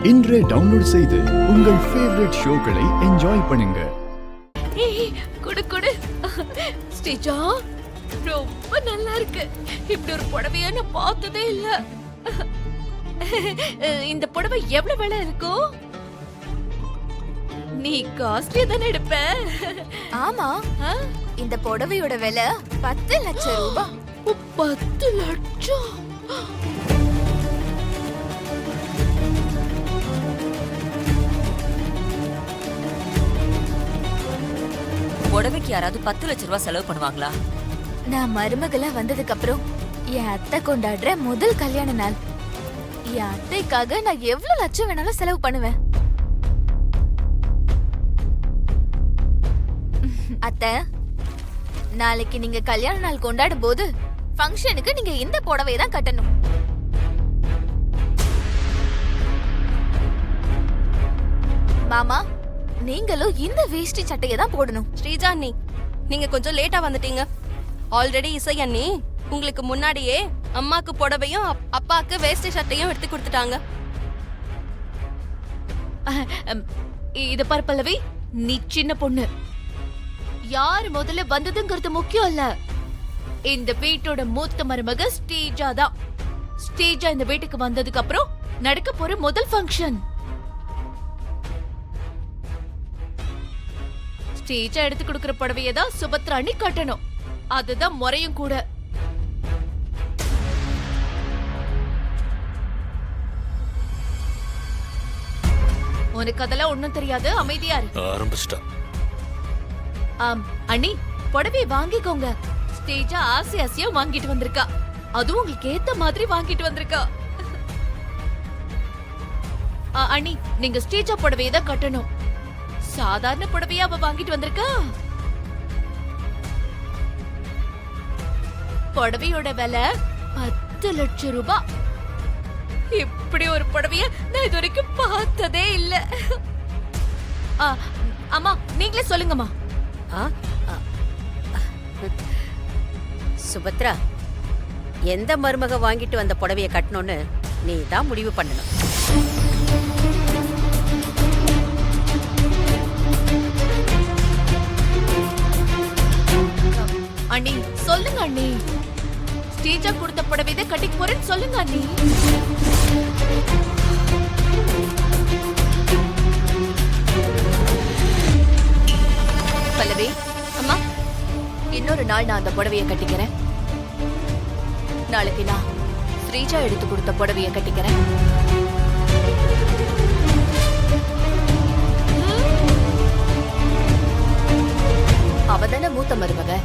இன்றே டவுன்லோட் செய்து உங்கள் ஃபேவரட் ஷோக்களை என்ஜாய் பண்ணுங்க. குடு குடு. ஸ்ரீஜா ரொம்ப நல்லா இருக்கு. இப்படி ஒரு புடவைய நான் பார்த்ததே இல்ல. இந்த புடவை எவ்வளவு விலை இருக்கும்? நீ காஸ்ட்லியா தானே எடுப்ப? ஆமா, இந்த புடவையோட விலை 10 லட்சம் ரூபாய். 10 லட்சம்? புடவைக்கு யாராவது 10 லட்சம் ரூபாய் செலவு பண்ணுவாங்களா? நான் மருமகளா வந்ததுக்கு அப்புறம் என் அத்தை கொண்டாடுற முதல் கல்யாண நாள். என் அத்தைக்காக நான் எவ்வளவு லட்சம் வேணாலும் செலவு பண்ணுவேன். அத்தை, நாளைக்கு நீங்க கல்யாண நாள் கொண்டாடும் போது ஃபங்க்ஷனுக்கு நீங்க இந்த புடவை தான் கட்டணும். மாமா, நீங்களும் இந்த வேஷ்டி சட்டையை தான் போடணும். ஸ்ரீஜா அண்ணி, நீங்க கொஞ்சம் லேட்டா வந்துட்டீங்க. ஆல்ரெடி இசை அண்ணி உங்களுக்கு முன்னாடியே அம்மாக்கு புடவையும் அப்பாக்கு வேஷ்டி சட்டையும் எடுத்து கொடுத்துட்டாங்க. இத பாரு பல்லவி, நீ சின்ன பொண்ணு. யார் முதல்ல வந்ததுங்கிறது முக்கியம் இல்ல. இந்த வீட்டோட மூத்த மருமக ஸ்ரீஜா தான். ஸ்ரீஜா இந்த வீட்டுக்கு வந்ததுக்கு அப்புறம் நடக்க போற முதல் ஃபங்க்ஷன். ஸ்ரீஜா எடுத்து கொடுக்கிற புடவையை தான் சுபத்ரா அண்ணி கட்டணும். அதுதான் முறையும் கூட. உனக்கு அதெல்லாம் ஒண்ணும் தெரியாது, அமைதியா இரு. ஆரம்பிச்சிட்டா. அண்ணி, புடவை வாங்கிக்கோங்க. ஸ்ரீஜா ஆசை ஆசையா வாங்கிட்டு வந்திருக்கா. அதுவும் உங்களுக்கு ஏத்த மாதிரி வாங்கிட்டு வந்திருக்கா. அண்ணி, நீங்க ஸ்ரீஜா புடவையை தான் கட்டணும். சாதாரண புடவையா அவ வாங்கிட்டு வந்திருக்கா. புடவையோட விலை 10 லட்சம் ரூபாய். இப்படி ஒரு புடவைய நான் இது வரைக்கும் பார்த்ததே இல்ல. அம்மா, நீங்களே சொல்லுங்கம்மா. சுபத்ரா, எந்த மருமக வாங்கிட்டு வந்த புடவைய கட்டணும்னு நீ தான் முடிவு பண்ணணும். அண்ணி, சொல்லுங்க அண்ணி. ஸ்ரீஜா கொடுத்த புடவை தான் கட்டிக்கு போறேன்னு சொல்லுங்க அண்ணி. பல்லவி அம்மா, இன்னொரு நாள் நான் அந்த புடவையை கட்டிக்கிறேன். நாளைக்கு நான் ஸ்ரீஜா எடுத்து கொடுத்த புடவையை கட்டிக்கிறேன். அவதான மூத்த மருமக.